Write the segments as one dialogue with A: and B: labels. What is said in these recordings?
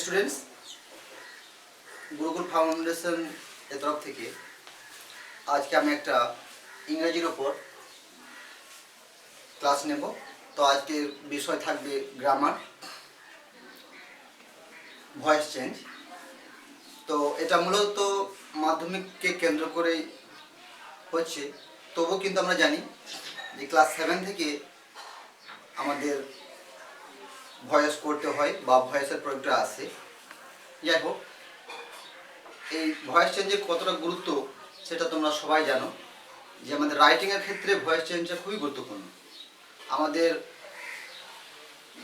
A: Students, Gurukul foundation এর তরফ থেকে আজকে আমি একটা ইংরেজির ওপর ক্লাস নেব। তো আজকের বিষয় থাকবে গ্রামার, ভয়েস চেঞ্জ। তো এটা মূলত মাধ্যমিককে কেন্দ্র করেই হচ্ছে, তবুও কিন্তু আমরা জানি যে ক্লাস 7 থেকে আমাদের ভয়েস করতে হয় বা ভয়েসের প্রয়োগটা আসে। যাই হোক, এই ভয়েস চেঞ্জের কতটা গুরুত্ব সেটা তোমরা সবাই জানো, যে আমাদের রাইটিংয়ের ক্ষেত্রে ভয়েস চেঞ্জটা খুবই গুরুত্বপূর্ণ। আমাদের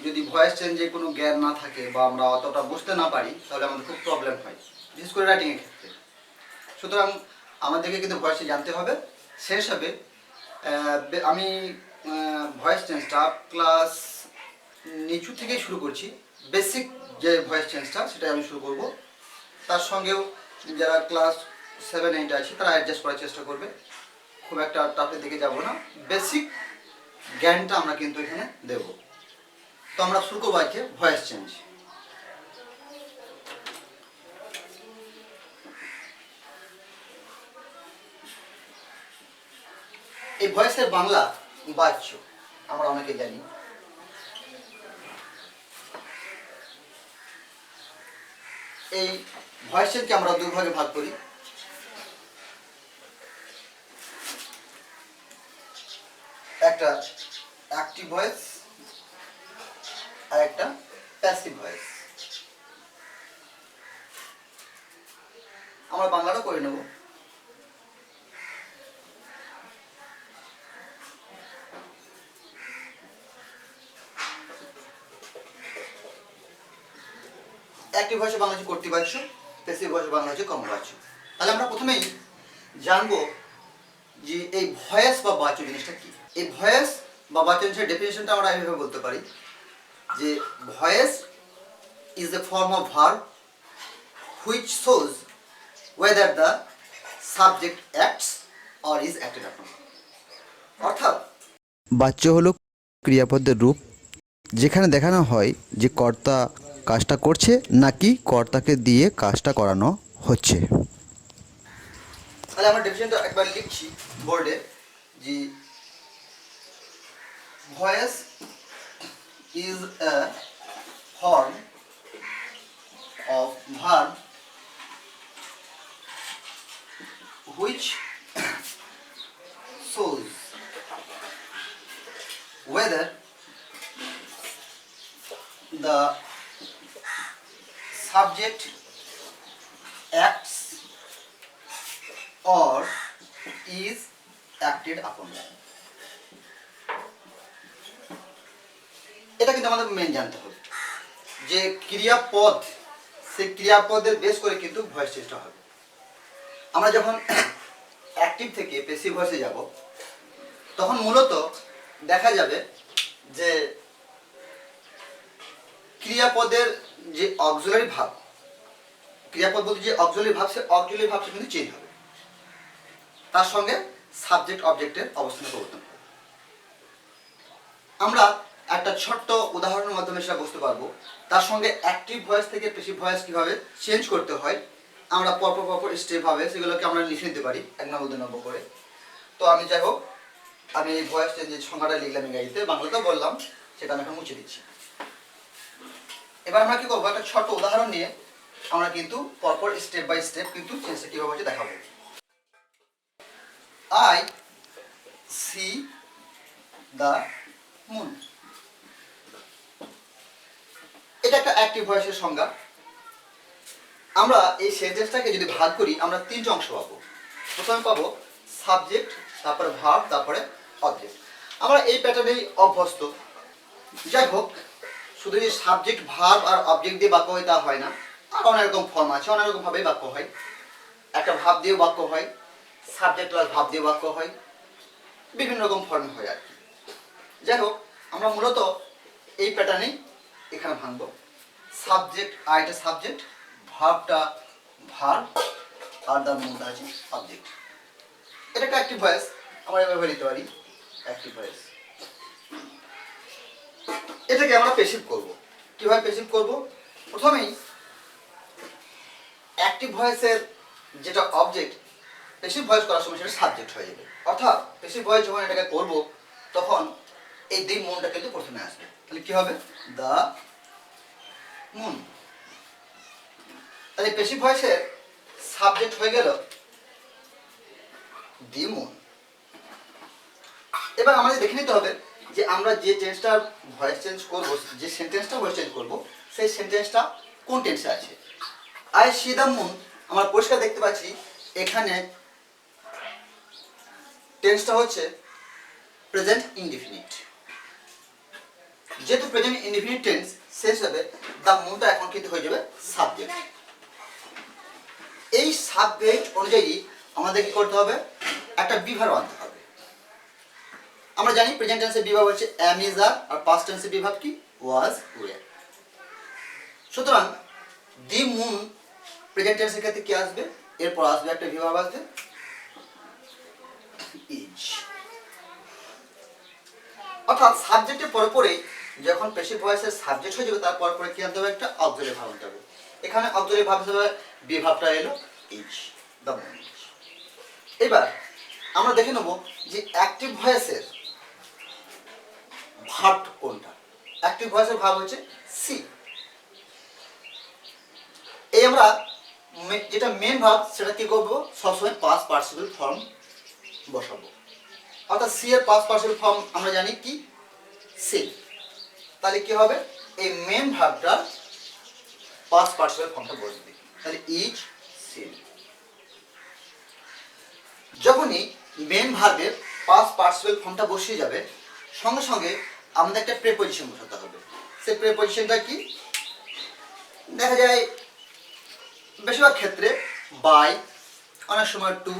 A: যদি ভয়েস চেঞ্জে কোনো জ্ঞান না থাকে বা আমরা অতটা বুঝতে না পারি, তাহলে আমাদের খুব প্রবলেম হয়, বিশেষ করে রাইটিংয়ের ক্ষেত্রে। সুতরাং আমাদেরকে কিন্তু ভয়েসে জানতে হবে। সেই হিসাবে আমি ভয়েস চেঞ্জটা ক্লাস নিচু থেকেই শুরু করছি। বেসিক যে ভয়েস চেঞ্জটা সেটাই আমি শুরু করব। তার সঙ্গেও যারা ক্লাস 7-8 আছে তারা অ্যাডজাস্ট করার চেষ্টা করবে, খুব একটা টাফের দিকে যাব না। বেসিক জ্ঞানটা আমরা কিন্তু এখানে দেব। তো আমরা শুরু করবো আজকে ভয়েস চেঞ্জ। এই ভয়েসের বাংলা বাচ্য আমরা অনেকে জানি। এই ভয়েস চেঞ্জকে আমরা দুই ভাগে ভাগ করি। একটা অ্যাক্টিভ ভয়েস আর একটা প্যাসিভ ভয়েস। আমরা বাংলাটা করে নেব। অ্যাক্টিভ ভয়েসে বাংলা হচ্ছে কর্তৃবাচ্য, প্যাসিভ ভয়েসে বাংলা হচ্ছে কর্মবাচ্য। তাহলে আমরা প্রথমেই জানবো যে এই ভয়েস বা বাচ্য জিনিসটা কি। এই ভয়েস বা বাচ্য জিনিসের ডেফিনেশনটা আমরা এইভাবে বলতে পারি যে voice is a form of verb which shows whether the subject acts or is acted upon। অর্থাৎ
B: বাচ্য হলো ক্রিয়াপদের রূপ, যেখানে দেখানো হয় যে কর্তা কাজটা করছে নাকি কর্তাকে দিয়ে কাজটা করানো হচ্ছে।
A: তাহলে আমরা ডেফিনেশনটা একবার লিখছি বোর্ডে, যে voice is a form of verb which shows whether the subject acts or is acted upon। এটা কিন্তু আমাদের মেন জানতে হবে যে ক্রিয়াপদ, সেই ক্রিয়াপদের বেস করে কিন্তু ভয়েস চেঞ্জটা হবে। আমরা যখন অ্যাক্টিভ থেকে প্যাসিভ ভয়েসে যাব, তখন মূলত দেখা যাবে যে ক্রিয়াপদের যে অক্সিলারি ভাব, ক্রিয়াপদ বলতে যে অক্সিলারি ভাব, সে অক্সিলারি ভাবটা কিন্তু চেঞ্জ হবে। তার সঙ্গে সাবজেক্ট অবজেক্টের অবস্থান পরিবর্তন হবে। আমরা একটা ছোট্ট উদাহরণের মাধ্যমে সেটা বুঝতে পারবো। তার সঙ্গে অ্যাক্টিভ ভয়েস থেকে প্যাসিভ ভয়েস কীভাবে চেঞ্জ করতে হয় আমরা পরপর স্টেপ ভাবে সেগুলোকে আমরা লিখে নিতে পারি 1 নম্বর 2 নম্বর করে। তো আমি যাই হোক, আমি এই ভয়েস চেঞ্জের সংজ্ঞাটা লিখলাম ইংরেজিতে, বাংলাতেও বললাম, সেটা আমি এখন মুছে দিচ্ছি। এবার আমরা কি করবো, একটা ছোট্ট উদাহরণ নিয়ে আমরা কিন্তু পরপর স্টেপ বাই স্টেপ কিন্তু চেঞ্জটা কীভাবে হচ্ছে দেখাবো। I see the moon। এটা একটা অ্যাক্টিভ ভয়েসের সংজ্ঞা। আমরা এই সেন্টেন্সটাকে যদি ভাগ করি আমরা 3টে অংশ পাবো। প্রথমে পাবো সাবজেক্ট, তারপরে ভার্ব, তারপরে অবজেক্ট। আমরা এই প্যাটার্নেই অভ্যস্ত। যাই হোক, শুধু যে সাবজেক্ট, ভার্ব আর অবজেক্ট দিয়ে বাক্য হয় তা হয় না, আর অনেক রকম ফর্ম আছে, অনেক রকমভাবেই বাক্য হয়। একটা ভাব দিয়েও বাক্য হয়, সাবজেক্ট প্লাস ভাব দিয়ে বাক্য হয়, বিভিন্ন রকম ফর্মে হয় আর কি। যাই হোক, আমরা মূলত এই প্যাটার্নেই এখানে ভাঙবো। সাবজেক্ট আর এটা সাবজেক্ট, ভার্বটা ভার্ব, আর দ্য মুনটা আছে অবজেক্ট। এটা একটা অ্যাক্টিভ ভয়েস, আমরা এভাবে নিতে পারি অ্যাক্টিভ ভয়েস। এটাকে আমরা প্যাসিভ করব। কিভাবে প্যাসিভ করব? প্রথমেই অ্যাক্টিভ ভয়েসের যেটা অবজেক্ট পেসিভ ভয়েস করার সময় সেটা সাবজেক্ট হয়ে যাবে। অর্থাৎ পেসিভ ভয়েস যখন এটাকে করব তখন এই দি মুনটা কিন্তু প্রথমে আসবে। তাহলে কি হবে? The moon. তাহলে পেসিভ ভয়েসের সাবজেক্ট হয়ে গেল দি মুন। এবার আমাদের দেখে নিতে হবে যে আমরা যে টেন্সটার ভয়েস চেঞ্জ করব, যে সেন্টেন্সটা ভয়েস চেঞ্জ করব, সেই সেন্টেন্সটা কোন টেন্সে আছে। আই সি দ্য মুন, আমরা পরিষ্কার দেখতে পাচ্ছি এখানে টেন্সটা হচ্ছে প্রেজেন্ট ইনডিফিনিট। যেহেতু প্রেজেন্ট ইনডিফিনিট টেন্স, সেই হিসাবে দ্য মুনটা এখন কিন্তু হয়ে যাবে সাবজেক্ট। এই সাবজেক্ট অনুযায়ী আমাদের কি করতে হবে? একটা বিভাগ আনতে হবে। আমরা জানি প্রেজেন্ট টেন্সের বিভাগ হচ্ছে am is are, আর পাস্ট টেন্সের বিভাগ কি? was were। সুতরাং দি মুন প্রেজেন্ট টেন্সের ক্ষেত্রে কি আসবে? এরপর আসবে একটা বিভাগ আসবে ইজ। অর্থাৎ সাবজেক্টের পরে পরে যখন পেসিভ ভয়েসের সাবজেক্ট হয়ে যাবে তার পরে পরে কি আনতে হবে? একটা অক্সিলারি ভার্ব আনতে হবে। এখানে অক্সিলারি ভার্ব হিসেবে বিভাগটা এলো ইজ, দ্য মুন। এবার আমরা দেখে নেব যে অ্যাক্টিভ ভয়েসের ভার্ব কোনটা। অ্যাক্টিভ ভয়েসের ভার্ব হচ্ছে সি। এই আমরা যেটা মেন ভার্ব সেটা কি করব? সবসময় পাস্ট পার্টিসিপল ফর্ম বসাবো। অর্থাৎ সি এর পাস্ট পার্টিসিপল ফর্ম আমরা জানি কি? সি। তাহলে কি হবে? এই মেন ভার্বটার পাস্ট পার্টিসিপল ফর্মটা বসবে। তাহলে ইজ সিন। যখনই মেন ভার্বের পাস্ট পার্টিসিপল ফর্মটা বসিয়ে যাবে, সঙ্গে সঙ্গে আমাদের একটা প্রিপোজিশন বসাতে হবে। সেই প্রিপোজিশনটা কি? দেখা যায় বেশিরভাগ ক্ষেত্রে বাই, অনেক সময় টু,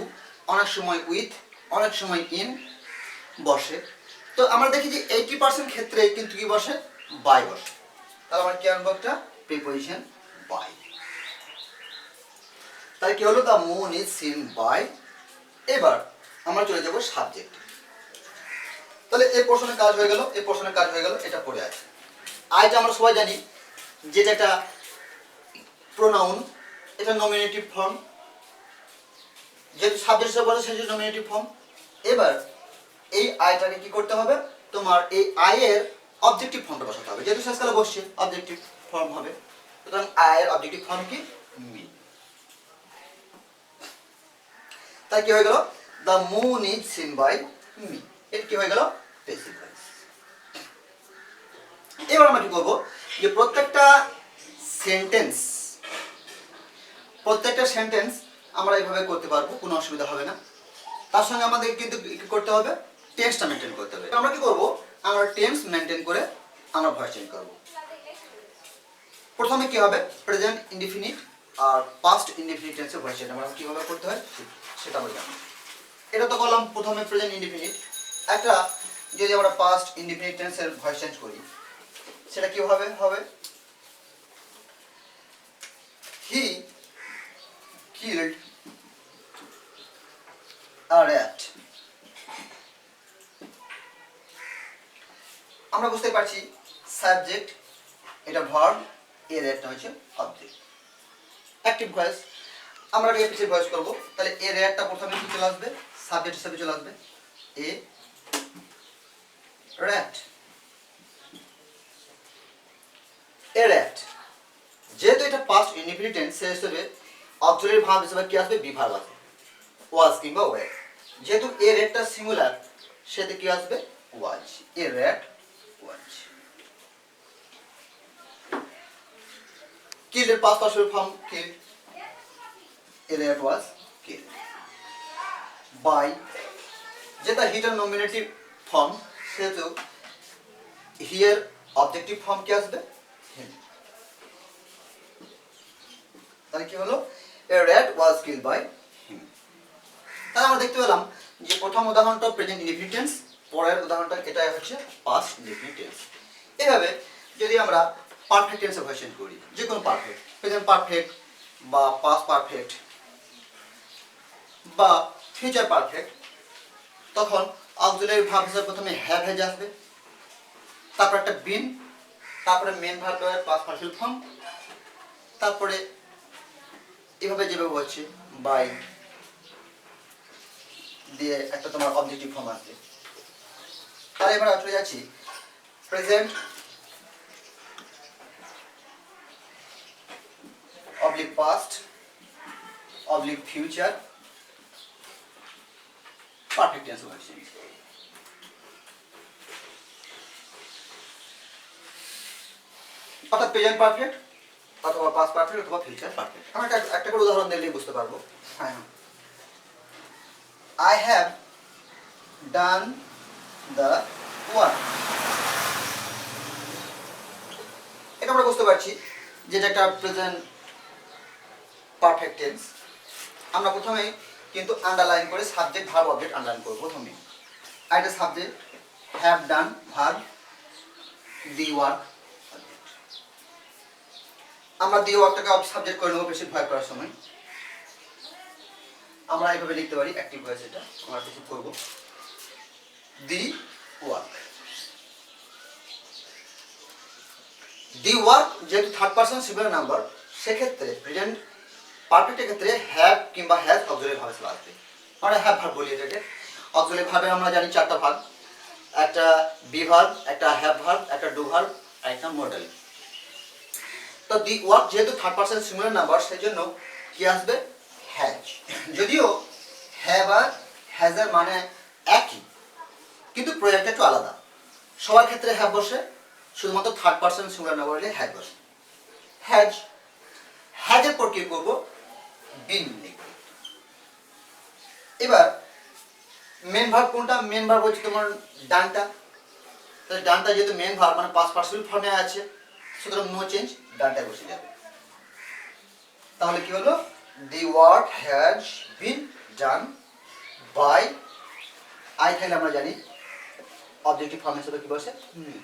A: অনেক সময় উইথ, অনেক সময় ইন বসে। তো আমরা দেখি যে 80% ক্ষেত্রে কিন্তু কি বসে? বাই বসে। তাহলে আমরা কি আনবো? একটা প্রিপোজিশন বাই। তাহলে কি হলো? The moon is seen by. এবার আমরা চলে যাব সাবজেক্ট। তাহলে এই পোর্শনের কাজ হয়ে গেল, এই পোর্শনের কাজ হয়ে গেল, এটা পড়ে আছে। আইটা আমরা সবাই জানি যেটা একটা প্রোনাউন, এটা নমিনেটিভ ফর্ম। যেহেতু সাবজেক্ট হিসেবে বলে সেটা নমিনেটিভ ফর্ম। এবার এই আইটাকে কি করতে হবে? তোমার এই আই এর অবজেক্টিভ ফর্মটা বসাতে হবে। যেহেতু শেষকালে বসছে অবজেক্টিভ ফর্ম হবে। সুতরাং আই এর অবজেক্টিভ ফর্ম কি? মি। তাই কি হয়ে গেল? The moon is seen by me. এটা কি হয়ে গেল? Passive voice. এবার আমরা কি করব? যে প্রত্যেকটা সেন্টেন্স আমরা এইভাবে করতে পারবো, কোনো অসুবিধা হবে না। তার সঙ্গে আমাদের কিন্তু কি করতে হবে? টেন্সটা মেনটেন করতে হবে। আমরা কি করব? আমরা টেন্স মেনটেন করে আমরা ভয়েস চেঞ্জ করব। প্রথমে কি হবে? প্রেজেন্ট ইনডিফিনিট আর পাস্ট ইনডিফিনিট টেন্সের ভয়েস চেঞ্জ আমরা কিভাবে করতে হয় সেটা আমরা জানবো। এটা তো বললাম প্রথমে প্রেজেন্ট ইনডিফিনিট। একটা যদি আমরা পাস্ট ইনডিফিনিট টেন্সের ভয়েস চেঞ্জ করি সেটা কিভাবে হবে? He killed a rat। আমরা বুঝতে পারছি সাবজেক্ট এটা ভার্ব, এর রেটটা হচ্ছে অবজেক্ট। অ্যাক্টিভ ভয়েস আমরা এটাকে পিছিয়ে ভয়েস করব। তাহলে এর রেটটা প্রথমে কি চলে আসবে? সাবজেক্ট হিসেবে চলে আসবে এ rat। এ rat যেহেতু এটা পাস্ট ইনডিফিনিট টেন্স, সেই হিসেবে অক্সিলারি ভার্ব হিসেবে কি আসবে? বি ভার্ব আসবে, ওয়াজ কিংবা ওয়্যার। যেহেতু এ রেটটা সিঙ্গুলার, সেটা কি আসবে? Was. A rat was. Killed এর past participle form killed, a rat was killed. By যেটা হিটার নমিনেটিভ ফর্ম, সেহেতু হিয়ার অবজেক্টিভ ফর্ম কি আসবে? হিম। তাহলে কি হলো? A rat was killed by him. তাহলে আমরা দেখতে পেলাম যে প্রথম উদাহরণটা প্রেজেন্ট ইনডিফিনিট টেন্স, পরের উদাহরণটা এটা হচ্ছে পাস্ট ইনডিফিনিট টেন্স। এভাবে যদি আমরা পারফেক্ট টেন্সে ভয়েস চেঞ্জ করি, যে কোনো পারফেক্ট, প্রেজেন্ট পারফেক্ট বা পাস্ট পারফেক্ট বা ফিউচার পারফেক্ট, তখন অক্সিলারি ভার্ব হিসেবে প্রথমে হ্যাভ হ্যাজ আসবে, তারপর একটা বিন, তারপরে মেন ভার্বের পাস্ট পার্টিসিপল ফর্ম, তারপরে এভাবে যেভাবে হচ্ছে বাই দিয়ে একটা তোমার অবজেক্টিভ ফর্ম আসবে। তাহলে এবার চলে যাচ্ছি present oblique past oblique future perfect tense হচ্ছে। অর্থাৎ প্রেজেন্ট পারফেক্ট অথবা পাস্ট পারফেক্ট অথবা ফিউচার পারফেক্ট। আমরা একটা করে উদাহরণ দিলেই বুঝতে পারবো। হ্যাঁ, I have done the work। এটা আমরা বুঝতে পারছি যেটা একটা প্রেজেন্ট পারফেক্ট টেন্স। আমরা প্রথমে কিন্তু আন্ডারলাইন করে সাবজেক্ট ভার্ব অবজেক্ট আন্ডারলাইন করব প্রথমে। আর এটা subject have done verb the work. আমরা দি ওয়ার্কটাকে সাবজেক্ট করে নেবো বেশি ভয় করার সময়। আমরা এইভাবে লিখতে পারি অ্যাক্টিভ ভয়েস, এটা আমরা বেশি করব দি ওয়ার্ক। দি ওয়ার্ক যেহেতু থার্ড পারসন সিঙ্গুলার নাম্বার, সেক্ষেত্রে প্রেজেন্ট পারফেক্টের ক্ষেত্রে হ্যাভ কিংবা হ্যাজ অক্সিলারি ভার্ব চলে আসবে। আমরা হ্যাভ ভার্ব বলি এটাকে। অক্সিলারি ভার্বে আমরা জানি চারটা ভাগ, একটা বি ভার্ব, একটা হ্যাভ ভার্ব, একটা ডু ভার্ব, আর একটা মডেল। তো দি ওয়ার্ক যেহেতু থার্ড পারসন সিঙ্গুলার নাম্বার, সেই জন্য কি আসবে হ্যাজ। যদিও হ্যাভ আর হ্যাজের মানে একই, কিন্তু প্রয়োগটা একটু আলাদা। সবার ক্ষেত্রে হ্যাভ বসে, শুধুমাত্র থার্ড পারসন সিঙ্গুলার নাম্বার হলে হ্যাজ বসে। হ্যাজ, হ্যাজের পর কি করবো বিন লিখব। এবার মেন ভার্ব কোনটা? মেন ভার্ব হচ্ছে তোমার ডানটা। তাহলে ডানটা যেহেতু মেন ভার্ব মানে পাস্ট পার্টিসিপল ফর্মে আছে, সুতরাং নো চেঞ্জ, ডানটায় বসে যাবে। তাহলে কি হলো? The work has been done by I, তাহলে আমরা জানি অবজেক্টিভ ফর্ম হিসেবে কি বসে মি।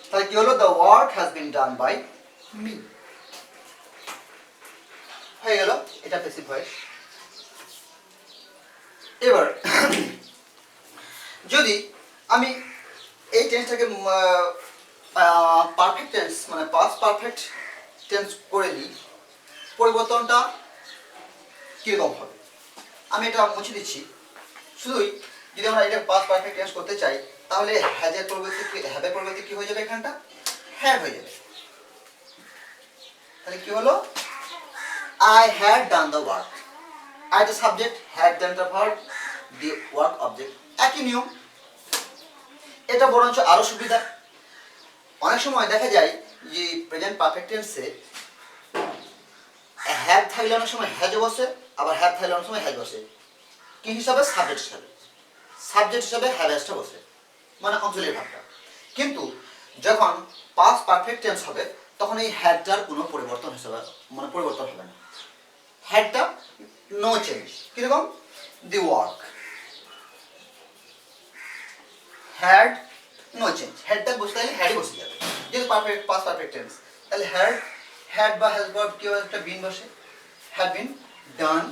A: তাহলে কি হলো? The work has been done by me হয়ে গেল। এটা প্যাসিভ ভয়েস। এবার যদি আমি এই টেন্সটাকে পারফেক্ট টেন্স মানে পাস্ট পারফেক্ট টেন্স করে নিই, পরিবর্তনটা কীরকম হবে? আমি এটা মুছে দিচ্ছি। শুধুই যদি আমরা এটা পাস্ট পারফেক্ট টেন্স করতে চাই, তাহলে হ্যাজের পরিবর্তে হ্যাভের পরিবর্তে কি হয়ে যাবে? এখানটা হ্যাভ হয়ে যাবে। তাহলে কি হলো? I had done the work. I the subject, had done the verb, the work object। একই নিয়ম। এটা বরঞ্চ আরো সুবিধা। অনেক সময় দেখা যায় যে প্রেজেন্ট পারফেক্ট টেন্সে হ্যাভ থাকলে অনেক সময় হ্যাজ বসে, আবার হ্যাভ থাকলে অনেক সময় হ্যাজ বসে। কি হিসাবে? সাবজেক্ট হিসাবে। সাবজেক্ট হিসাবে হ্যাভ হ্যাজটা বসে, মানে অক্সিলারি ভার্বটা। কিন্তু যখন পাস্ট পারফেক্ট টেন্স হবে, তখন এই হ্যাডটার কোনো পরিবর্তন হিসাবে মানে পরিবর্তন হবে না। হ্যাডটা নো চেঞ্জ। কিরকম? The work had no change. হ্যাডটা বসে তাহলে হ্যাডই বসে যাবে, যেহেতু পারফেক্ট পাস্ট পারফেক্ট টেন্স। তাহলে হ্যাড, হ্যাড বা হ্যাজ ভার্ব কি হয়? একটা বিন বসে, had been done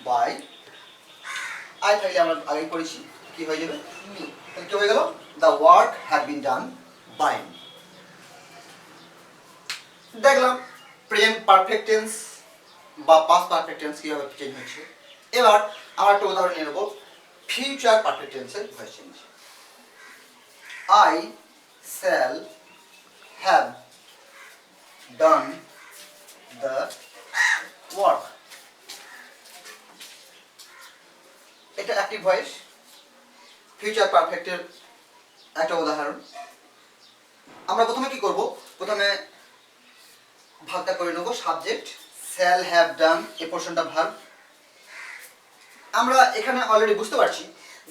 A: by I, থাকলে আমরা আগে পড়েছি কি হয়ে যাবে মি। তাহলে কি হয়ে গেল? The work had been done by me. দেখলাম প্রেজেন্ট পারফেক্ট টেন্স বা পাস্ট পারফেক্ট টেন্স কিভাবে চেঞ্জ হচ্ছে। এবার আমরা একটা উদাহরণ নিয়ে নেব ফিউচার পারফেক্ট টেন্সের voice change. I shall have done the work. এটা অ্যাক্টিভ ভয়েস, ফিউচার পারফেক্টের একটা উদাহরণ। আমরা প্রথমে কি করব? প্রথমে ভাগটা করে নেব সাবজেক্ট শ্যাল হ্যাভ ডান, এই পোর্শনটা ভার্ব। আমরা এখানে অলরেডি বুঝতে পারছি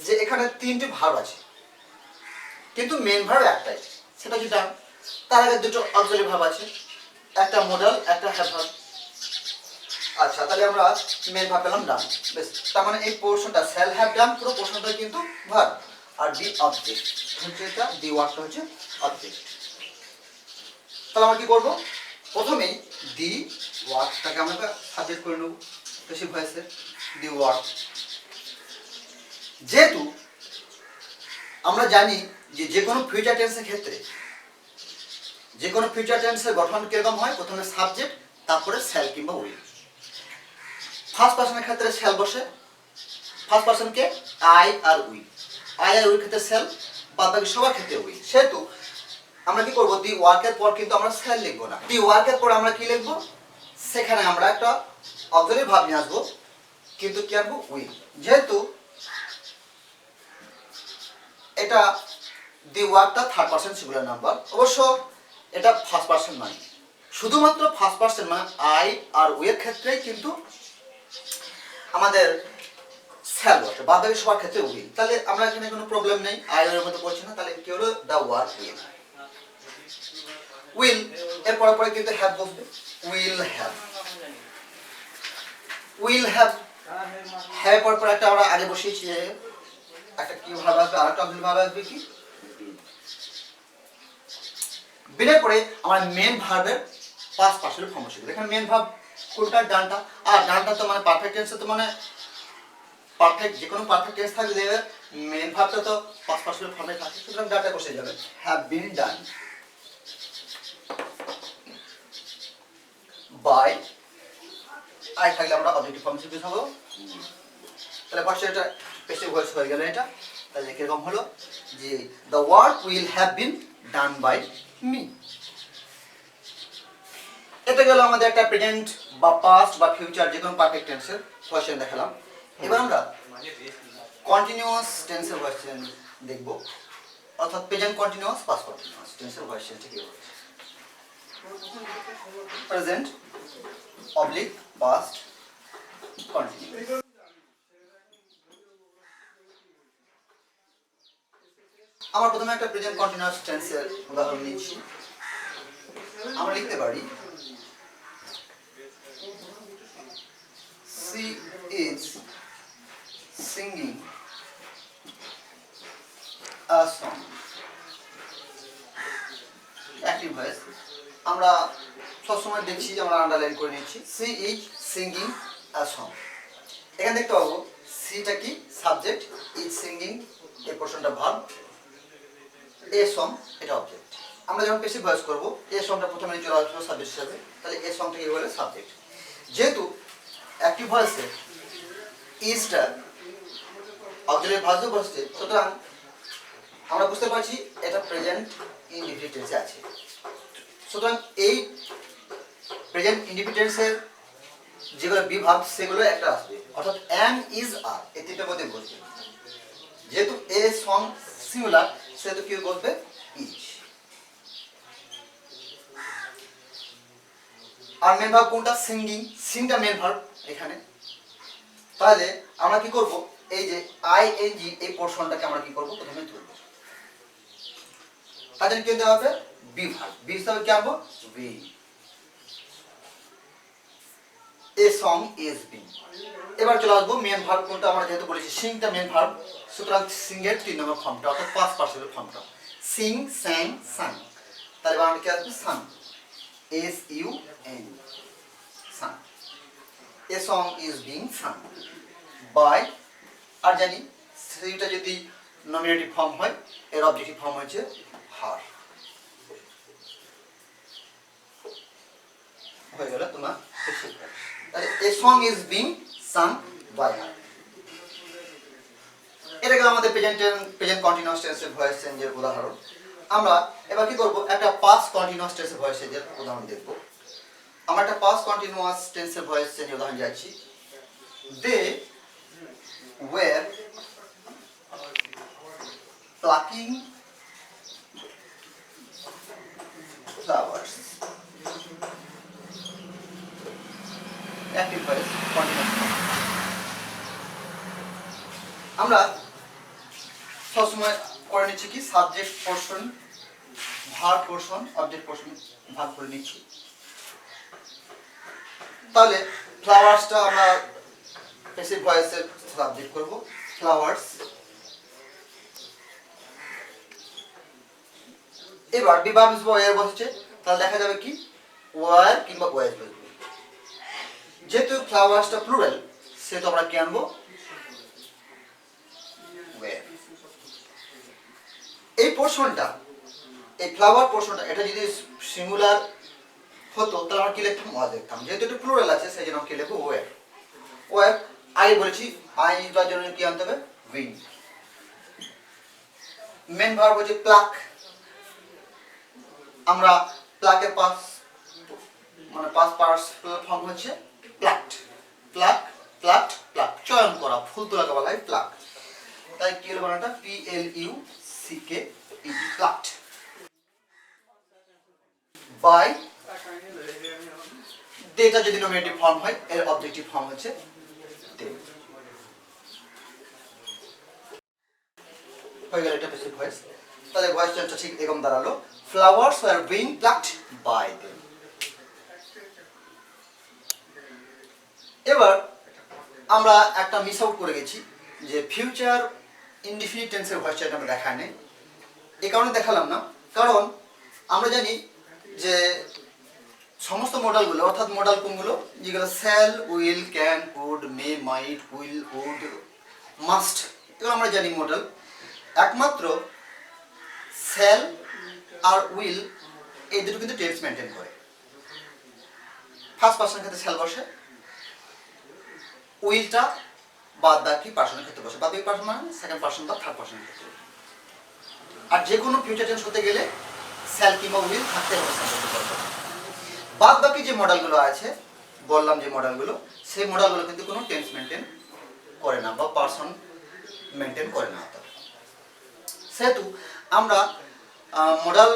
A: যে এখানে তিনটি ভার্ব আছে, কিন্তু মেন ভার্ব একটাই, সেটা হচ্ছে ডান। তার আগে দুটো অক্সিলারি ভার্ব আছে, একটা মডেল, একটা হ্যাভ ভার্ব। আচ্ছা, তাহলে আমরা মেন ভার্ব পেলাম ডান। বেশ, তার মানে এই পোর্শনটা শ্যাল হ্যাভ ডান পুরো পোর্শনটা কিন্তু ভার্ব, আর দি অবজেক্ট হচ্ছে এটা, দি ওয়ার্কটা হচ্ছে অবজেক্ট। তাহলে আমরা কি করব? প্রথমেই দি ওয়ার্কটাকে আমরা সাবজেক্ট করে নেব প্যাসিভ ভয়েসে, দি ওয়ার্ক। যেহেতু আমরা জানি যে যে কোনো ফিউচার টেন্সের ক্ষেত্রে যে কোনো ফিউচার টেন্সের গঠন কিরকম হয়? প্রথমে সাবজেক্ট, তারপরে শ্যাল কিংবা উইল। ফার্স্ট পার্সনের ক্ষেত্রে শ্যাল বসে, ফার্স্ট পার্সনকে আই আর উইল, আই আর উইল ক্ষেত্রে শ্যাল, বাদ বাকি সবার ক্ষেত্রে উইল। সেহেতু আমরা কি করবো, দি ওয়ার্কের পর কিন্তু আমরা শ্যাল লিখবো না, দি ওয়ার্কের পর আমরা কি লিখবো, সেখানে আমরা একটা অক্সিলারি ভার্ব নিয়ে আসবো, কিন্তু কি আনবো, উইল। যেহেতু এটা দি ওয়ার্কটা থার্ড পার্সন সিঙ্গুলার নাম্বার, অবশ্য এটা ফার্স্ট পার্সন নয়, শুধুমাত্র ফার্স্ট পার্সন মানে আই আর উইয়ের ক্ষেত্রেই কিন্তু আমাদের শ্যাল বসে, বাদ বাকি সবার ক্ষেত্রে উইল। তাহলে আমরা এখানে কোনো প্রবলেম নেই, আই এর মধ্যে পড়ছে না, তাহলে কি হলো, দা ওয়ার্ক উইল। উইল এর পরে পরে কিন্তু হ্যাভ বসবে, will have, will have. Have পর পর একটা আমরা আগে বসিয়েছি, একটা কি ভাব আসবে, আরেকটা অক্সিলারি ভাব আসবে কি, বিনের পরে আমরা মেন ভার্বের পাস্ট পার্সিয়াল ফর্ম বসিয়ে দেব। এখানে মেন ভার্ব কোনটা, ডানটা, আর ডানটা তো মানে পারফেক্ট টেন্সে, তো মানে পারফেক্ট, যে কোনো পারফেক্ট টেন্স থাকলে মেন ভার্বটা তো পাস্ট পার্সিয়াল ফর্মে থাকে, সুতরাং ডানটা বসে যাবে, have been done by, I থাকলে আমরা অবজেক্টিভ ফর্ম ইউজ হবে। তাহলে পাশে এটা পেসিভ ভয়েস হয়ে গেল এটা। তাহলে কিরকম হলো, যে the work will have been done by me. এটা গেল আমাদের একটা প্রেজেন্ট বা পাস্ট বা ফিউচার যে কোনো পারফেক্ট টেন্সের কোয়েশ্চেন দেখালাম। এবার আমরা কন্টিনিউয়াস টেন্সের কোয়েশ্চেন দেখব, অর্থাৎ প্রেজেন্ট কন্টিনিউয়াস, পাস্ট কন্টিনিউয়াস টেন্সের কোয়েশ্চেন ঠিক আছে। Present oblique past continuous. আমরা প্রথমে একটা প্রেজেন্ট কন্টিনিউয়াস টেন্সের উদাহরণ নিচ্ছি। আমরা লিখতে পারি, she is singing a song. Active voice আমরা সবসময় দেখছি যে আমরা আন্ডারলাইন করে নিচ্ছি, she is singing a song। এখানে দেখতে পাবো সিটা কি সাবজেক্ট, ইজ সিঙ্গিং এই পোর্শনটা ভার্ব, এ সং এটা অবজেক্ট। আমরা যখন পেসিভ ভয়েস করব, এ সংটা প্রথমে চলে আসবে সাবজেক্ট হিসেবে, তাহলে এ সংটা কি বলে, সাবজেক্ট। যেহেতু অ্যাক্টিভ ভয়েসে ইজটা অক্সিলারি ভার্ব বসছে, সুতরাং আমরা বুঝতে পারছি এটা প্রেজেন্ট ইনডিফিনিট টেন্সে আছে। সুতরাং এই প্রেজেন্ট ইনডিফিনিট টেন্সের যেগুলো বিভাগ সেগুলো একটা আসবে, অর্থাৎ অ্যাম, ইজ, আর এই তিনটার মধ্যে বসবে। যেহেতু এ সং সিঙ্গুলার, সেহেতু কি বলবে, ইজ। আর মেন ভার্ব কোনটা, সিঙ্গিং, সিংটা মেন ভার্ব এখানে। তাহলে আমরা কি করব, এই যে আইএনজি এই পোর্শনটাকে আমরা কি করব, প্রথমে ধরব। তাহলে কি দেওয়া হবে, বি ভার্ব, বি হিসাবে কি আনবো, be. A song is being. এবার চলে আসবো মেন ভার্ব কোনটা, আমরা যেহেতু বলেছি সিংটা মেন ভার্ব, সুতরাং সিং এর 3 নম্বর ফর্মটা, অর্থাৎ পাস্ট পার্সিয়াল ফর্মটা, সিং, স্যাং, সাং। তাহলে আমরা কি আসবে, sung, S U N, sung. A song is being sung by, আর জানি সেইটা যদি নমিনেটিভ ফর্ম হয়, এর অবজেক্টিভ ফর্ম হচ্ছে হার। হয়ে গেল তোমার, তাহলে a song is being sung by her. এটা গেল আমাদের প্রেজেন্ট কন্টিনিউয়াস টেন্সের ভয়েস চেঞ্জের উদাহরণ। আমরা এবার কি করব, একটা পাস্ট কন্টিনিউয়াস টেন্সের ভয়েস চেঞ্জের উদাহরণ দেখব। আমরা একটা পাস্ট কন্টিনিউয়াস টেন্সের ভয়েস চেঞ্জের উদাহরণ যাচ্ছি। They were plucking flowers. Active voice continuous. আমরা সবসময় করে নিচ্ছি কি, subject portion, verb portion, object portion ভাগ করে নিচ্ছি। তাহলে ফ্লাওয়ার্সটা আমরা প্যাসিভ ভয়েসের সাবজেক্ট করব, ফ্লাওয়ার্স। এবার বিভাগ ওয়্যার বসছে, তাহলে দেখা যাবে কি, ওয়্যার কিংবা ওয়্যার বসবে। যেহেতু ফ্লাওয়ার্সটা প্লুরাল, সেহেতু আমরা কি আনবো, ওয়্যার। এই পোর্শনটা, এই ফ্লাওয়ার পোর্শনটা, এটা যদি সিঙ্গুলার হতো তাহলে আমরা কি লিখতাম? ওয়াজ লিখতাম। যেহেতু এটা প্লুরাল আছে সেই জন্য কি লিখবো? ওয়ার। ওয়ার আই বলেছি, আইটার জন্য কি আনতে হবে? উইং। মেন ভার্ব হচ্ছে প্লাক। আমরা প্লাকের পাস্ট ফর্ম হচ্ছে প্লাকড। প্লাক, প্লাকড, প্লাক, চয়ন করা, ফুল তোলাকে বলা হয় প্লাক। তাই কি হলো বানানটা? PLUCKED, plucked. বাই ডেটা যদি নমিনেটিভ ফর্ম হয়, এর অবজেক্টিভ ফর্ম হচ্ছে দে। হয়ে গেল এটা প্যাসিভ ভয়েস। তাহলে ভয়েস চেঞ্জটা ঠিক এরকম দাঁড়ালো, flowers were being plucked by them. এবার আমরা একটা মিস আউট করে গেছি, যে ফিউচার ইনডিফিনিট টেন্সের ভয়েস চেঞ্জ আমরা দেখায় নেই। এই কারণে দেখালাম না, কারণ আমরা জানি যে সমস্ত মডেলগুলো, অর্থাৎ মডেল কোনগুলো? যেগুলো shall, will, can, could, may, might, will, would, must, এগুলো আমরা জানি মডেল। একমাত্র শ্যাল আর উইল এই দুটো কিন্তু টেন্স মেনটেন করে। ফার্স্ট পার্সনের ক্ষেত্রে শ্যাল বসে, উইলটা বাদ বাকি পার্সনের ক্ষেত্রে বসে। বাদ বাকি পার্সন মানে সেকেন্ড পার্সন বা থার্ড পার্সনের ক্ষেত্রে। আর যে কোনো ফিউচার টেন্স করতে গেলে শ্যাল কিংবা উইল থাকতে হবে। বাদ বাকি যে মডেলগুলো আছে, বললাম যে মডেলগুলো, সেই মডেলগুলো কিন্তু কোনো টেন্স মেনটেন করে না বা পার্সন মেনটেন করে না। সেহেতু আমরা মডেল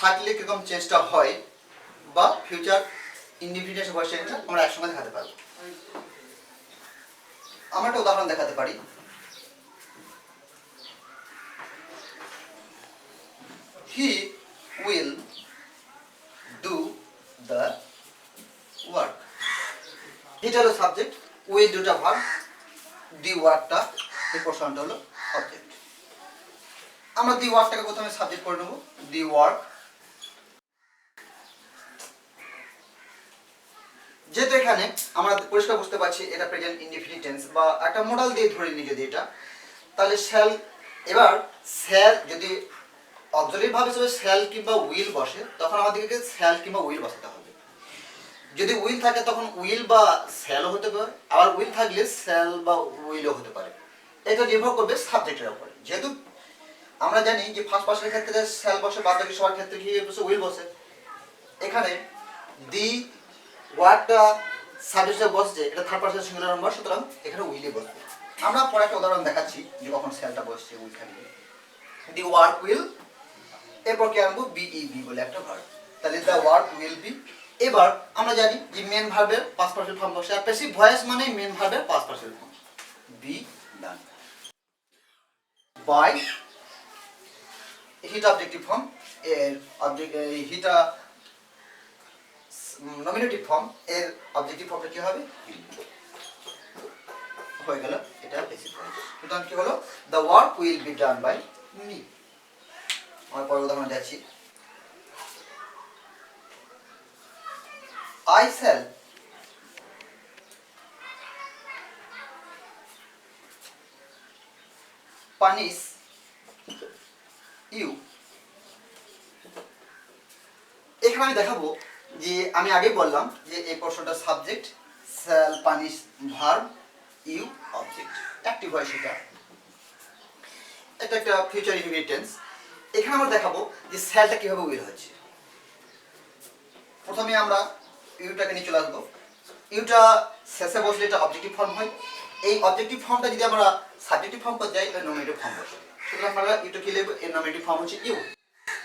A: থাকলে কিরকম চেঞ্জটা হয় বা ফিউচার ইনডিফিনিট ভয়েস চেঞ্জটা আমরা একসঙ্গে দেখাতে পারবো। আমরা একটা উদাহরণ দেখাতে পারি। He will do the work. এটা হলো সাবজেক্ট, উইল দুটা ভার্ব, দি ওয়ার্কটা এই পোর্শনটা হলো অবজেক্ট। আমরা দি ওয়ার্কটাকে প্রথমে সাবজেক্ট করে নেব, দি ওয়ার্ক। যেহেতু এখানে আমরা পরিষ্কার বুঝতে পারছি এটা প্রেজেন্ট ইনডিফিনিট টেন্স বা একটা মডেল দিয়ে ধরে নিই যদি এটা, তাহলে শ্যাল, এবার শ্যাল যদি অক্সিলারি ভার্ব হিসেবে শ্যাল কিংবা উইল বসে, তখন আমাদেরকে শ্যাল কিংবা উইল বসাতে হবে। যদি উইল থাকে তখন উইল বা শ্যালও হতে পারে, আবার উইল থাকলে শ্যাল বা উইলও হতে পারে। এটা নির্ভর করবে সাবজেক্টের উপরে। যেহেতু আমরা জানি যে ফার্স্ট পার্সনের ক্ষেত্রে শ্যাল বসে, বাদ বাকি সবার ক্ষেত্রে কি বসে? উইল বসে। এখানে দি ওয়ার্ডটা সাবজেক্টে বসছে, এটা থার্ড পার্সন সিঙ্গুলার নাম্বার, সুতরাং এখানে উইলে বসবে। আমরা পরে একটা উদাহরণ দেখাচ্ছি যে কখন শ্যালটা বসছে, উইল থাকবে। দি ওয়ার্ক উইল, এরপর কি আনবো? বিইবি বলে একটা ভার্ব। তাহলে দ্য ওয়ার্ক উইল বি। এবার আমরা জানি যে মেন ভার্বের পাস্ট পার্সন ফর্ম বসে, আর প্যাসিভ ভয়েস মানে মেন ভার্বের past person form. Be done. By হিটা অবজেক্টিভ ফর্ম, এর অবজেক্ট হিটা নমিনেটিভ ফর্ম, এর অবজেক্টিভ ফর্মটা কি হবে? হয়ে গেল এটা প্যাসিভ ভয়েস। সুতরাং কি হলো? The work will be done by me. আমরা পরের উদাহরণ যাচ্ছি। I shall punish you. এখানে আমি দেখাবো যে আমি আগেই বললাম যে এই পোর্শনটা subject, shall punish verb, you object, active হয় সেটা। এটা একটা ফিউচার ইনডিফিনিট টেন্স। এখানে আমরা দেখাবো যে শ্যালটা কিভাবে উইল হচ্ছে। প্রথমে আমরা ইউটাকে নিয়ে চলে আসবো। ইউটা শেষে বসলে এটা অবজেক্টিভ ফর্ম হয়। এই অবজেক্টিভ ফর্মটা যদি আমরা সাবজেক্টিভ ফর্ম করতে যাই, এটা নমিনেটিভ ফর্ম বসে। সুতরাং আমরা ইউটা কি লিখব? এর নমিনেটিভ ফর্ম হচ্ছে ইউ।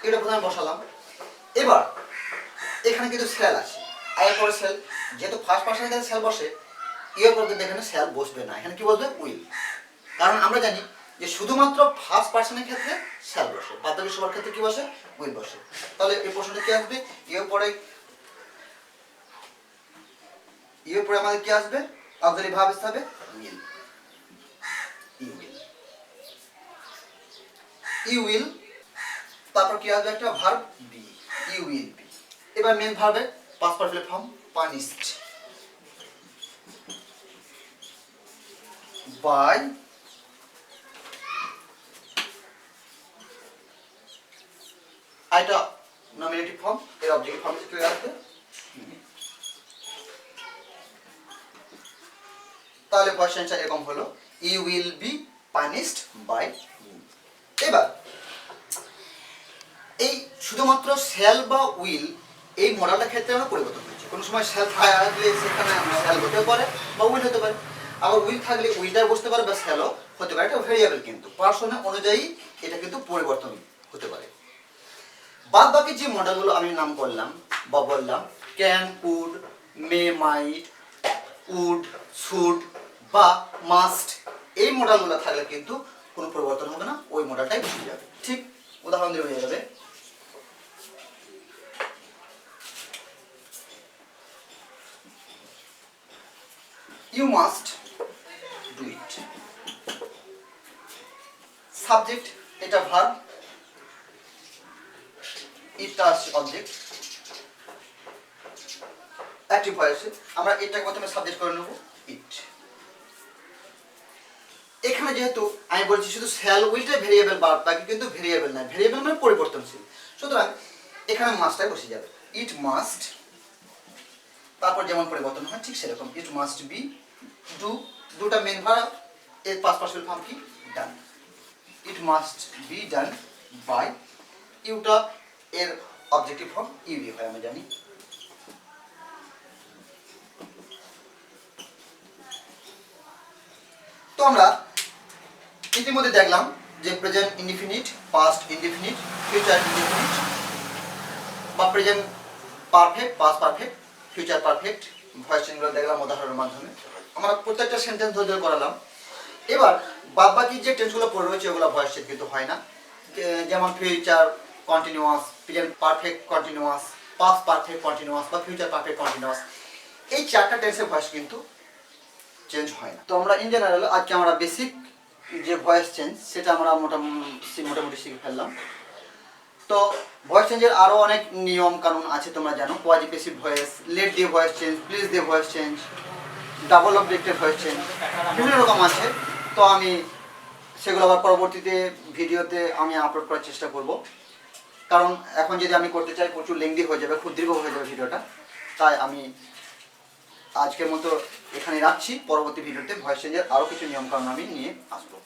A: এটা প্রথমে বসালাম। এবার এখানে কিন্তু শ্যাল আছে, আয়ের পরে শ্যাল। যেহেতু ফার্স্ট পার্সনের ক্ষেত্রে শ্যাল বসে, ইউর পর কিন্তু এখানে শ্যাল বসবে না, এখানে কি বসবে? উইল। কারণ আমরা জানি যে শুধুমাত্র ফার্স্ট পার্সনের ক্ষেত্রে শ্যাল বসে, বাদ বাকি সবার ক্ষেত্রে কি বসে? উইল বসে। তাহলে এই প্রশ্নটা কি আসবে? ইউর পরে আমাদের কি আসবে? অক্সিলারি ভার্ব হিসেবে উইল। ইউ উইল, তারপর কি আসবে? একটা verb be, you will be. এবার মেন ভার্বের past perfect form punished by এটা নমিনেটিভ ফর্ম, এর অবজেক্টিভ ফর্ম কি আসবে? তাহলে ভয়েস চেঞ্জটা এরকম হলো, you will be punished by me. এবার এই শুধুমাত্র শ্যাল বা উইল এই মডেলটার ক্ষেত্রে আমরা পরিবর্তন হয়েছে। কোনো সময় শ্যাল থাকলে সেখানে শ্যাল হতে পারে বা উইল হতে পারে, আবার উইল থাকলে উইলটা বসতে পারে বা শ্যালও হতে পারে। এটা ভেরিয়েবল, কিন্তু পার্সন অনুযায়ী এটা কিন্তু পরিবর্তন হতে পারে। বাদ বাকি যে মডেলগুলো আমি নাম করলাম বা বললাম, can, could, may, might, would, should বা মাস্ট, এই মডেলগুলো থাকলে কিন্তু কোনো পরিবর্তন হবে না, ওই মডেলটাই বুঝে যাবে। ঠিক উদাহরণ দিয়ে হয়ে যাবে, you must do it. Subject এটা ভার্ব, ইটটা আসছে অবজেক্ট। অ্যাক্টিভ ভয়েসে আমরা এটাকে প্রথমে সাবজেক্ট করে নেব ইট। এখানে যেহেতু আমি বলছি শুধু শ্যাল উইলটা ভেরিয়েবল, বাকি কিন্তু ভেরিয়েবল না, ভেরিয়েবল মানে পরিবর্তনশীল, সুতরাং এখানে মাস্টটাই বসে যাবে, ইট মাস্ট। তারপর যেমন পরিবর্তন হয় ঠিক সেরকম, ইট মাস্ট বি ডু, দুটা মেন ভার্ব, এর পাস্ট পার্টিসিপল ফর্ম কি done, it must be done by, ইউটা এর অবজেক্টিভ ফর্ম ইউবি হয় আমরা জানি। তো আমরা ইতিমধ্যে দেখলাম যে present indefinite, past indefinite, future indefinite বা present perfect, past perfect, future perfect voice চেঞ্জগুলো দেখলাম উদাহরণের মাধ্যমে। আমরা প্রত্যেকটা সেন্টেন্স ধরে ধরে করালাম। এবার বাদ বাকি যে টেন্সগুলো পড়ে রয়েছে ওগুলো ভয়েস চেঞ্জ কিন্তু হয় না, যেমন future continuous, present perfect continuous, past perfect continuous বা ফিউচার পারফেক্ট কন্টিনিউয়াস, এই চারটা টেন্সের ভয়েস কিন্তু চেঞ্জ হয় না। তো আমরা ইন জেনারেল আজকে আমরা বেসিক যে ভয়েস চেঞ্জ সেটা আমরা মোটামুটি শিখে ফেললাম। তো ভয়েস চেঞ্জের আরও অনেক নিয়ম কানুন আছে তোমরা জানো, কোয়াজিপেসিভ ভয়েস, লেট দিয়ে ভয়েস চেঞ্জ, প্লিজ দিয়ে ভয়েস চেঞ্জ, ডাবল অবজেক্টের ভয়েস চেঞ্জ, বিভিন্ন রকম আছে। তো আমি সেগুলো আবার পরবর্তীতে ভিডিওতে আমি আপলোড করার চেষ্টা করব, কারণ এখন যদি আমি করতে চাই প্রচুর লেংদি হয়ে যাবে, খুব দীর্ঘ হয়ে যাবে ভিডিওটা, তাই আমি আজকের মতো এখানে রাখছি। পরবর্তী ভিডিওতে ভয়েস চেঞ্জের আরও কিছু নিয়মকানুন আমি নিয়ে আসবো।